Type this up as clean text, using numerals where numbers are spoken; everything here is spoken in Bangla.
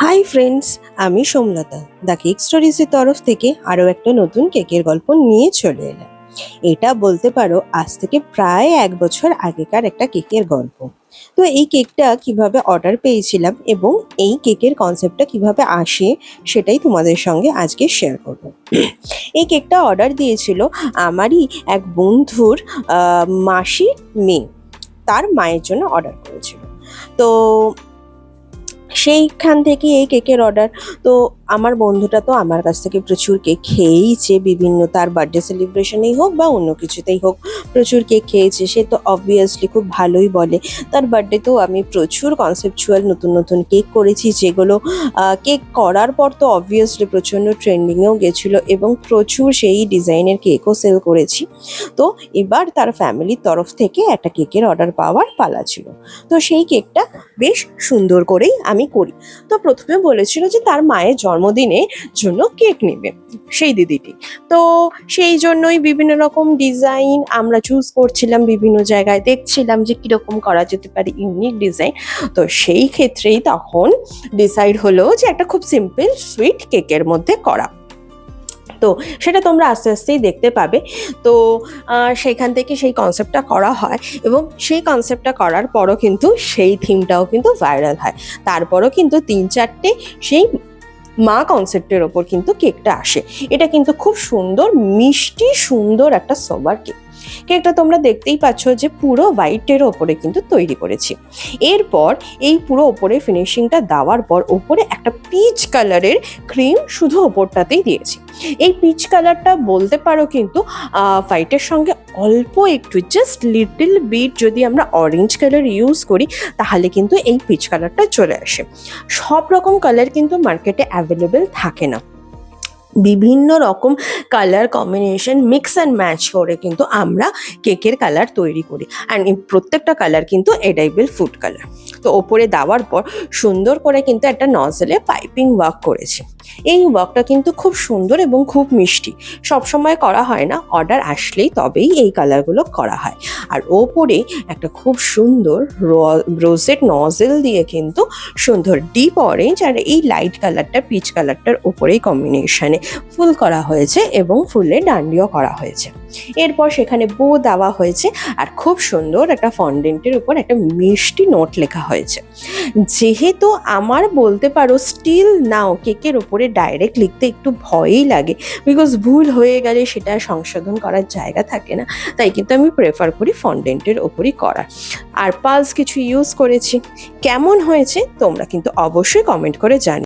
হাই ফ্রেন্ডস, আমি সোমলতা দ্য কেক স্টোরিজের তরফ থেকে আরও একটা নতুন কেকের গল্প নিয়ে চলে এলাম। এটা বলতে পারো আজ থেকে প্রায় 1 বছর আগেকার একটা কেকের গল্প। তো এই কেকটা কিভাবে অর্ডার পেয়েছিলাম এবং এই কেকের কনসেপ্টটা কিভাবে আসে সেটাই তোমাদের সঙ্গে আজকে শেয়ার করব। এই কেকটা অর্ডার দিয়েছিল আমারই এক বন্ধুর মাসির মেয়ে, তার মায়ের জন্য অর্ডার করেছিল। তো সেইখান থেকে এই কেকের অর্ডার। তো আমার বন্ধুটা তো আমার কাছ থেকে প্রচুর কেক খেয়েইছে, বিভিন্ন তার বার্থডে সেলিব্রেশনেই হোক বা অন্য কিছুতেই হোক প্রচুর কেক খেয়েছে। সে তো অবভিয়াসলি খুব ভালোই বলে। তার বার্থডেতেও আমি প্রচুর কনসেপচুয়াল নতুন নতুন কেক করেছি, যেগুলো কেক করার পর তো অবভিয়াসলি প্রচণ্ড ট্রেন্ডিংয়েও গেছিলো এবং প্রচুর সেই ডিজাইনের কেকও সেল করেছি। তো এবার তার ফ্যামিলির তরফ থেকে একটা কেকের অর্ডার পাওয়ার পালা ছিল। তো সেই কেকটা বেশ সুন্দর করেই আমি করি। তো প্রথমে বলেছিল যে তার মায়ের জন্মদিনের জন্য কেক নেবে সেই দিদিটি। তো সেই জন্যই বিভিন্ন রকম ডিজাইন আমরা চুজ করছিলাম, বিভিন্ন জায়গায় দেখছিলাম যে কিরকম করা যেতে পারে ইউনিক ডিজাইন। তো সেই ক্ষেত্রেই তখন ডিসাইড হলো যে একটা খুব সিম্পল সুইট কেকের মধ্যে করা। তো সেটা তোমরা আস্তে আস্তেই দেখতে পাবে। তো সেইখান থেকে সেই কনসেপ্টটা করা হয় এবং সেই কনসেপ্টটা করার পরও কিন্তু সেই থিমটাও কিন্তু ভাইরাল হয়। তারপরও কিন্তু 3-4টে সেই মা কনসেপ্টের ওপর কিন্তু কেকটা আসে। এটা কিন্তু খুব সুন্দর মিষ্টি সুন্দর একটা সোবার কেক। কেকটা তোমরা দেখতেই পাচ্ছ যে পুরো হোয়াইটের ওপরে কিন্তু তৈরি করেছি। এরপর এই পুরো ওপরে ফিনিশিংটা দেওয়ার পর ওপরে একটা পিচ কালারের ক্রিম শুধু ওপরটাতেই দিয়েছি। এই পিচ কালারটা বলতে পারো কিন্তু হোয়াইটের সঙ্গে অল্প একটু জাস্ট লিটল বিট যদি আমরা অরেঞ্জ কালার ইউজ করি তাহলে কিন্তু এই পিচ কালারটা চলে আসে। সব রকম কালার কিন্তু মার্কেটে অ্যাভেলেবেল থাকে না, বিভিন্ন রকম colour combination mix and match করে কিন্তু আমরা কেকের কালার তৈরি করি। অ্যান্ড প্রত্যেকটা কালার কিন্তু এডাইবল ফুড কালার। তো ওপরে দেওয়ার পর সুন্দর করে কিন্তু একটা নজলে পাইপিং ওয়ার্ক করেছি। এই ওয়ার্কটা কিন্তু খুব সুন্দর এবং খুব মিষ্টি, সবসময় করা হয় না, অর্ডার আসলেই তবেই এই কালারগুলো করা হয়। আর ওপরে একটা খুব সুন্দর রোজেট নজেল দিয়ে কিন্তু সুন্দর ডিপ অরেঞ্জ আর এই লাইট কালারটা পিচ কালারটার ওপরেই কম্বিনেশনে ফুল করা হয়েছে এবং ফুলের ডান্ডিও করা হয়েছে। এরপর সেখানে বো দেওয়া হয়েছে আর খুব সুন্দর একটা ফন্ডেন্টের উপর একটা মিষ্টি নোট লেখা হয়েছে। যেহেতু আমার বলতে পারো স্টিল নাও কেকের ওপরে ডাইরেক্ট লিখতে একটু ভয়ই লাগে, বিকজ ভুল হয়ে গেলে সেটা সংশোধন করার জায়গা থাকে না, তাই কিন্তু আমি প্রেফার করি ফন্ডেন্টের ওপরই করার। আর পালস কিছু ইউজ করেছি। কেমন হয়েছে তোমরা কিন্তু অবশ্যই কমেন্ট করে জানিও।